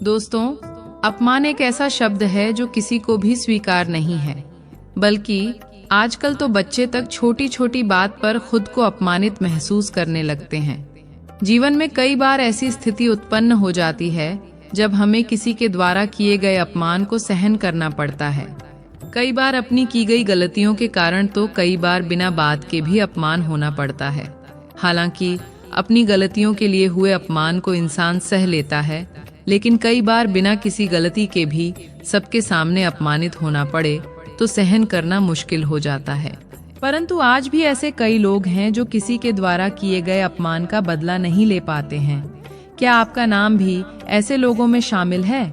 दोस्तों, अपमान एक ऐसा शब्द है जो किसी को भी स्वीकार नहीं है, बल्कि आजकल तो बच्चे तक छोटी छोटी बात पर खुद को अपमानित महसूस करने लगते हैं। जीवन में कई बार ऐसी स्थिति उत्पन्न हो जाती है जब हमें किसी के द्वारा किए गए अपमान को सहन करना पड़ता है। कई बार अपनी की गई गलतियों के कारण तो कई बार बिना बात के भी अपमान होना पड़ता है। हालांकि अपनी गलतियों के लिए हुए अपमान को इंसान सह लेता है, लेकिन कई बार बिना किसी गलती के भी सबके सामने अपमानित होना पड़े तो सहन करना मुश्किल हो जाता है। परंतु आज भी ऐसे कई लोग हैं जो किसी के द्वारा किए गए अपमान का बदला नहीं ले पाते हैं। क्या आपका नाम भी ऐसे लोगों में शामिल है?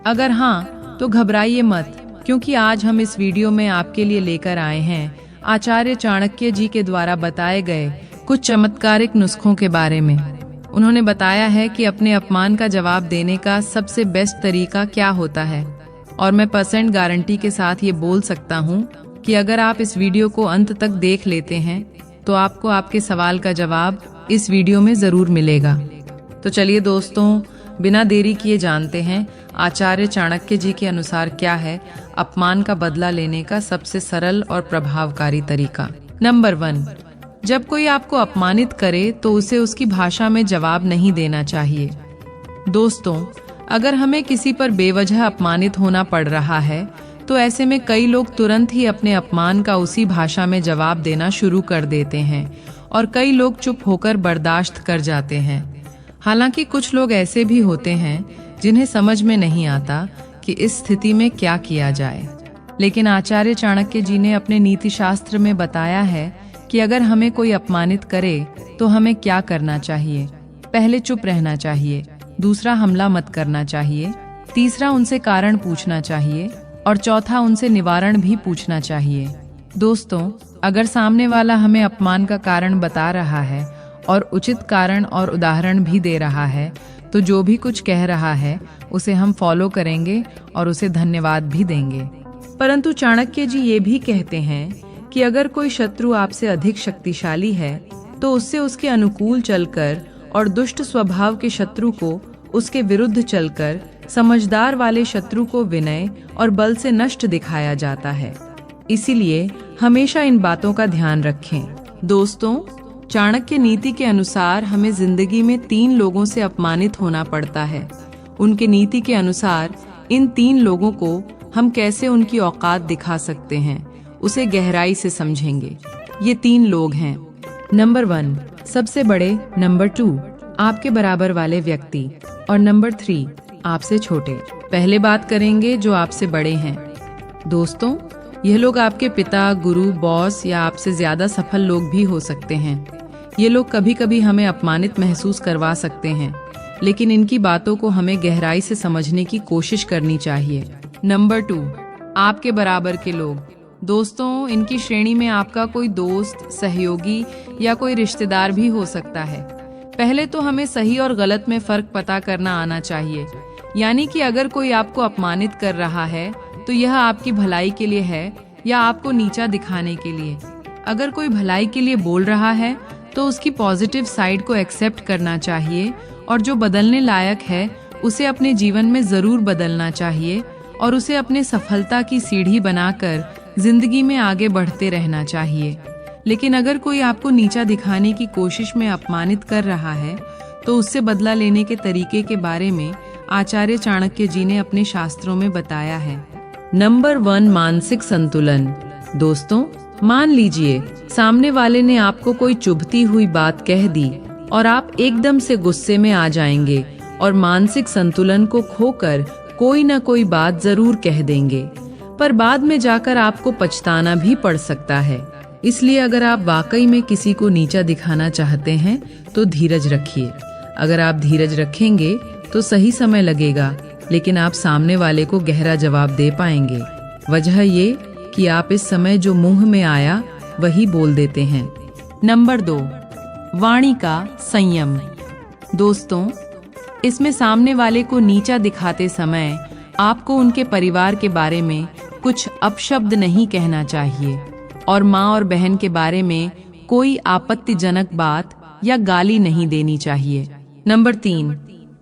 अगर हाँ, तो घबराइए मत, क्योंकि आज हम इस वीडियो में आपके लिए लेकर आए हैं आचार्य चाणक्य जी के द्वारा बताए गए कुछ चमत्कारिक नुस्खों के बारे में। उन्होंने बताया है कि अपने अपमान का जवाब देने का सबसे बेस्ट तरीका क्या होता है, और मैं % गारंटी के साथ ये बोल सकता हूँ कि अगर आप इस वीडियो को अंत तक देख लेते हैं तो आपको आपके सवाल का जवाब इस वीडियो में जरूर मिलेगा। तो चलिए दोस्तों, बिना देरी किए जानते हैं आचार्य चाणक्य जी के अनुसार क्या है अपमान का बदला लेने का सबसे सरल और प्रभावकारी तरीका। नंबर 1, जब कोई आपको अपमानित करे तो उसे उसकी भाषा में जवाब नहीं देना चाहिए। दोस्तों, अगर हमें किसी पर बेवजह अपमानित होना पड़ रहा है तो ऐसे में कई लोग तुरंत ही अपने अपमान का उसी भाषा में जवाब देना शुरू कर देते हैं और कई लोग चुप होकर बर्दाश्त कर जाते हैं। हालांकि कुछ लोग ऐसे भी होते हैं जिन्हें समझ में नहीं आता कि इस स्थिति में क्या किया जाए। लेकिन आचार्य चाणक्य जी ने अपने नीति शास्त्र में बताया है कि अगर हमें कोई अपमानित करे तो हमें क्या करना चाहिए। पहले चुप रहना चाहिए, दूसरा हमला मत करना चाहिए, तीसरा उनसे कारण पूछना चाहिए और चौथा उनसे निवारण भी पूछना चाहिए। दोस्तों, अगर सामने वाला हमें अपमान का कारण बता रहा है और उचित कारण और उदाहरण भी दे रहा है तो जो भी कुछ कह रहा है उसे हम फॉलो करेंगे और उसे धन्यवाद भी देंगे। परंतु चाणक्य जी ये भी कहते हैं कि अगर कोई शत्रु आपसे अधिक शक्तिशाली है तो उससे उसके अनुकूल चलकर और दुष्ट स्वभाव के शत्रु को उसके विरुद्ध चलकर समझदार वाले शत्रु को विनय और बल से नष्ट दिखाया जाता है। इसीलिए हमेशा इन बातों का ध्यान रखें। दोस्तों, चाणक्य नीति के अनुसार हमें जिंदगी में 3 लोगों से अपमानित होना पड़ता है। उनके नीति के अनुसार इन 3 लोगों को हम कैसे उनकी औकात दिखा सकते हैं उसे गहराई से समझेंगे। ये 3 लोग हैं। नंबर 1, सबसे बड़े। नंबर 2, आपके बराबर वाले व्यक्ति। और नंबर 3, आपसे छोटे। पहले बात करेंगे जो आपसे बड़े हैं। दोस्तों, यह लोग आपके पिता, गुरु, बॉस या आपसे ज्यादा सफल लोग भी हो सकते हैं। ये लोग कभी कभी हमें अपमानित महसूस करवा सकते हैं, लेकिन इनकी बातों को हमें गहराई से समझने की कोशिश करनी चाहिए। नंबर 2, आपके बराबर के लोग। दोस्तों, इनकी श्रेणी में आपका कोई दोस्त, सहयोगी या कोई रिश्तेदार भी हो सकता है। पहले तो हमें सही और गलत में फर्क पता करना आना चाहिए। यानी कि अगर कोई आपको अपमानित कर रहा है तो यह आपकी भलाई के लिए है या आपको नीचा दिखाने के लिए। अगर कोई भलाई के लिए बोल रहा है तो उसकी पॉजिटिव साइड को एक्सेप्ट करना चाहिए और जो बदलने लायक है उसे अपने जीवन में जरूर बदलना चाहिए और उसे अपने सफलता की सीढ़ी बनाकर जिंदगी में आगे बढ़ते रहना चाहिए। लेकिन अगर कोई आपको नीचा दिखाने की कोशिश में अपमानित कर रहा है तो उससे बदला लेने के तरीके के बारे में आचार्य चाणक्य जी ने अपने शास्त्रों में बताया है। नंबर 1, मानसिक संतुलन। दोस्तों, मान लीजिए सामने वाले ने आपको कोई चुभती हुई बात कह दी और आप एकदम से गुस्से में आ जाएंगे और मानसिक संतुलन को खोकर कोई ना कोई बात जरूर कह देंगे, पर बाद में जाकर आपको पछताना भी पड़ सकता है। इसलिए अगर आप वाकई में किसी को नीचा दिखाना चाहते हैं तो धीरज रखिए। अगर आप धीरज रखेंगे तो सही समय लगेगा, लेकिन आप सामने वाले को गहरा जवाब दे पाएंगे। वजह ये कि आप इस समय जो मुंह में आया वही बोल देते हैं। नंबर 2, वाणी का संयम। दोस्तों, इसमें सामने वाले को नीचा दिखाते समय आपको उनके परिवार के बारे में कुछ अपशब्द नहीं कहना चाहिए और माँ और बहन के बारे में कोई आपत्तिजनक बात या गाली नहीं देनी चाहिए। नंबर 3,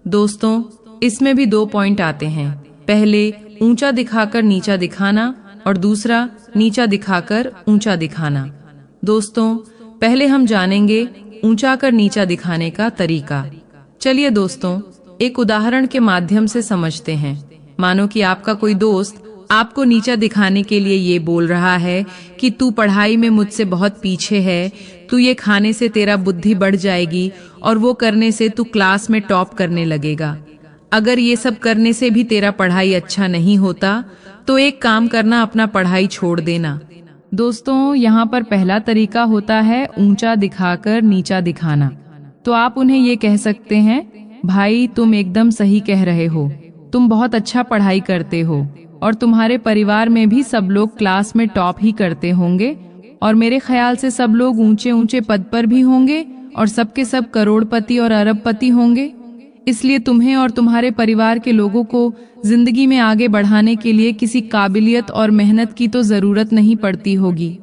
दोस्तों, इसमें भी 2 पॉइंट आते हैं। पहले ऊंचा दिखाकर नीचा दिखाना और दूसरा नीचा दिखाकर ऊंचा दिखाना। दोस्तों, पहले हम जानेंगे ऊंचा कर नीचा दिखाने का तरीका। चलिए दोस्तों, एक उदाहरण के माध्यम से समझते हैं। मानो कि आपका कोई दोस्त आपको नीचा दिखाने के लिए ये बोल रहा है कि तू पढ़ाई में मुझसे बहुत पीछे है, तू ये खाने से तेरा बुद्धि बढ़ जाएगी और वो करने से तू क्लास में टॉप करने लगेगा। अगर ये सब करने से भी तेरा पढ़ाई अच्छा नहीं होता तो एक काम करना, अपना पढ़ाई छोड़ देना। दोस्तों, यहाँ पर पहला तरीका होता है ऊंचा दिखाकर नीचा दिखाना। तो आप उन्हें ये कह सकते हैं, भाई तुम एकदम सही कह रहे हो, तुम बहुत अच्छा पढ़ाई करते हो और तुम्हारे परिवार में भी सब लोग क्लास में टॉप ही करते होंगे और मेरे ख्याल से सब लोग ऊंचे ऊंचे पद पर भी होंगे और सबके सब करोड़पति और अरबपति होंगे। इसलिए तुम्हें और तुम्हारे परिवार के लोगों को जिंदगी में आगे बढ़ाने के लिए किसी काबिलियत और मेहनत की तो जरूरत नहीं पड़ती होगी।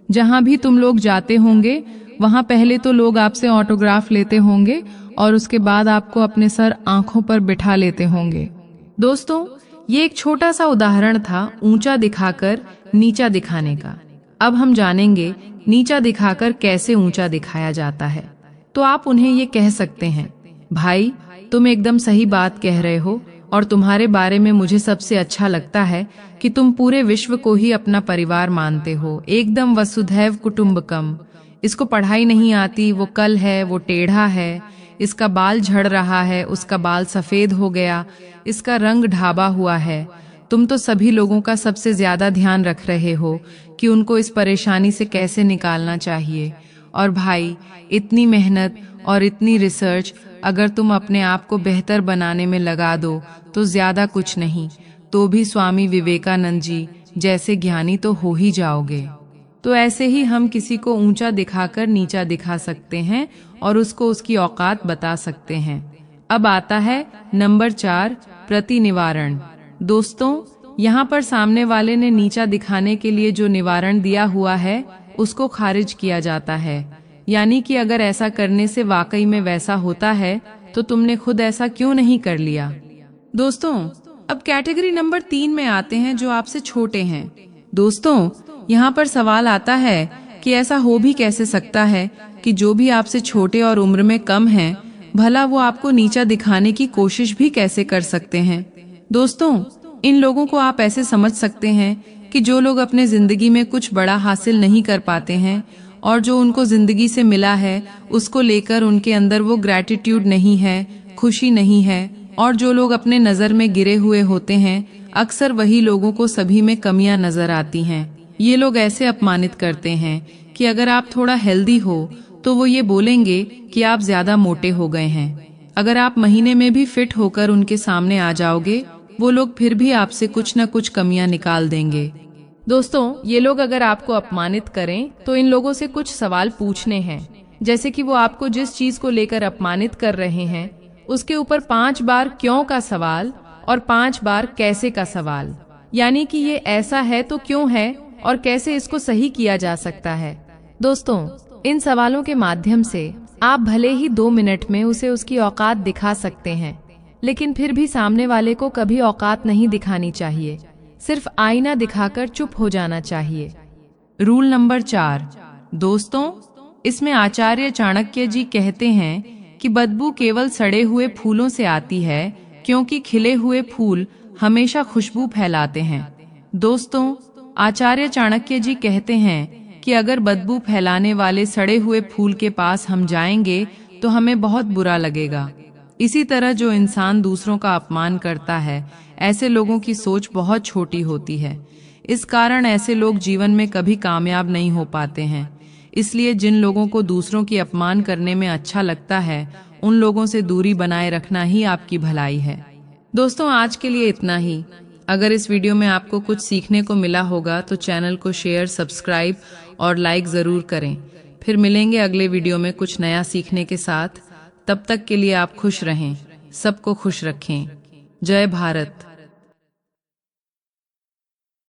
जहाँ भी तुम लोग जाते होंगे वहाँ पहले तो लोग आपसे ऑटोग्राफ लेते होंगे और उसके बाद आपको अपने सर आंखों पर बिठा लेते होंगे। दोस्तों, ये एक छोटा सा उदाहरण था ऊंचा दिखाकर नीचा दिखाने का। अब हम जानेंगे नीचा दिखाकर कैसे ऊंचा दिखाया जाता है। तो आप उन्हें ये कह सकते हैं, भाई तुम एकदम सही बात कह रहे हो और तुम्हारे बारे में मुझे सबसे अच्छा लगता है कि तुम पूरे विश्व को ही अपना परिवार मानते हो, एकदम वसुधैव कुटुंबकम। इसको पढ़ाई नहीं आती, वो कल है, वो टेढ़ा है, इसका बाल झड़ रहा है, उसका बाल सफेद हो गया, इसका रंग ढाबा हुआ है। तुम तो सभी लोगों का सबसे ज्यादा ध्यान रख रहे हो कि उनको इस परेशानी से कैसे निकालना चाहिए। और भाई, इतनी मेहनत और इतनी रिसर्च अगर तुम अपने आप को बेहतर बनाने में लगा दो तो ज्यादा कुछ नहीं तो भी स्वामी विवेकानंद जी जैसे ज्ञानी तो हो ही जाओगे। तो ऐसे ही हम किसी को ऊंचा दिखाकर नीचा दिखा सकते हैं और उसको उसकी औकात बता सकते हैं। अब आता है नंबर 4, प्रति निवारण। दोस्तों, यहाँ पर सामने वाले ने नीचा दिखाने के लिए जो निवारण दिया हुआ है उसको खारिज किया जाता है। यानी कि अगर ऐसा करने से वाकई में वैसा होता है तो तुमने खुद ऐसा क्यों नहीं कर लिया। दोस्तों, अब कैटेगरी नंबर 3 में आते हैं जो आपसे छोटे हैं। दोस्तों, यहाँ पर सवाल आता है कि ऐसा हो भी कैसे सकता है कि जो भी आपसे छोटे और उम्र में कम हैं, भला वो आपको नीचा दिखाने की कोशिश भी कैसे कर सकते हैं। दोस्तों, इन लोगों को आप ऐसे समझ सकते हैं कि जो लोग अपने जिंदगी में कुछ बड़ा हासिल नहीं कर पाते हैं और जो उनको जिंदगी से मिला है उसको लेकर उनके अंदर वो ग्रैटिट्यूड नहीं है, खुशी नहीं है, और जो लोग अपने नजर में गिरे हुए होते हैं अक्सर वही लोगों को सभी में कमियां नजर आती हैं। ये लोग ऐसे अपमानित करते हैं कि अगर आप थोड़ा हेल्दी हो तो वो ये बोलेंगे कि आप ज्यादा मोटे हो गए हैं। अगर आप महीने में भी फिट होकर उनके सामने आ जाओगे वो लोग फिर भी आपसे कुछ न कुछ कमियां निकाल देंगे। दोस्तों, ये लोग अगर आपको अपमानित करें तो इन लोगों से कुछ सवाल पूछने हैं, जैसे कि वो आपको जिस चीज को लेकर अपमानित कर रहे हैं उसके ऊपर 5 बार क्यों का सवाल और 5 बार कैसे का सवाल। यानी कि ये ऐसा है तो क्यों है और कैसे इसको सही किया जा सकता है। दोस्तों, इन सवालों के माध्यम से आप भले ही 2 मिनट में उसे उसकी औकात दिखा सकते हैं, लेकिन फिर भी सामने वाले को कभी औकात नहीं दिखानी चाहिए, सिर्फ आईना दिखाकर चुप हो जाना चाहिए। Rule number 4। दोस्तों, इसमें आचार्य चाणक्य जी कहते हैं कि बदबू केवल सड़े हुए फूलों से आती है क्योंकि खिले हुए फूल हमेशा खुशबू फैलाते हैं। दोस्तों, आचार्य चाणक्य जी कहते हैं कि अगर बदबू फैलाने वाले सड़े हुए फूल के पास हम जाएंगे तो हमें बहुत बुरा लगेगा। इसी तरह जो इंसान दूसरों का अपमान करता है, ऐसे लोगों की सोच बहुत छोटी होती है। इस कारण ऐसे लोग जीवन में कभी कामयाब नहीं हो पाते हैं। इसलिए जिन लोगों को दूसरों की अपमान करने में अच्छा लगता है उन लोगों से दूरी बनाए रखना ही आपकी भलाई है। दोस्तों, आज के लिए इतना ही। अगर इस वीडियो में आपको कुछ सीखने को मिला होगा तो चैनल को शेयर, सब्सक्राइब और लाइक जरूर करें। फिर मिलेंगे अगले वीडियो में कुछ नया सीखने के साथ। तब तक के लिए आप खुश रहें, सबको खुश रखें। जय भारत।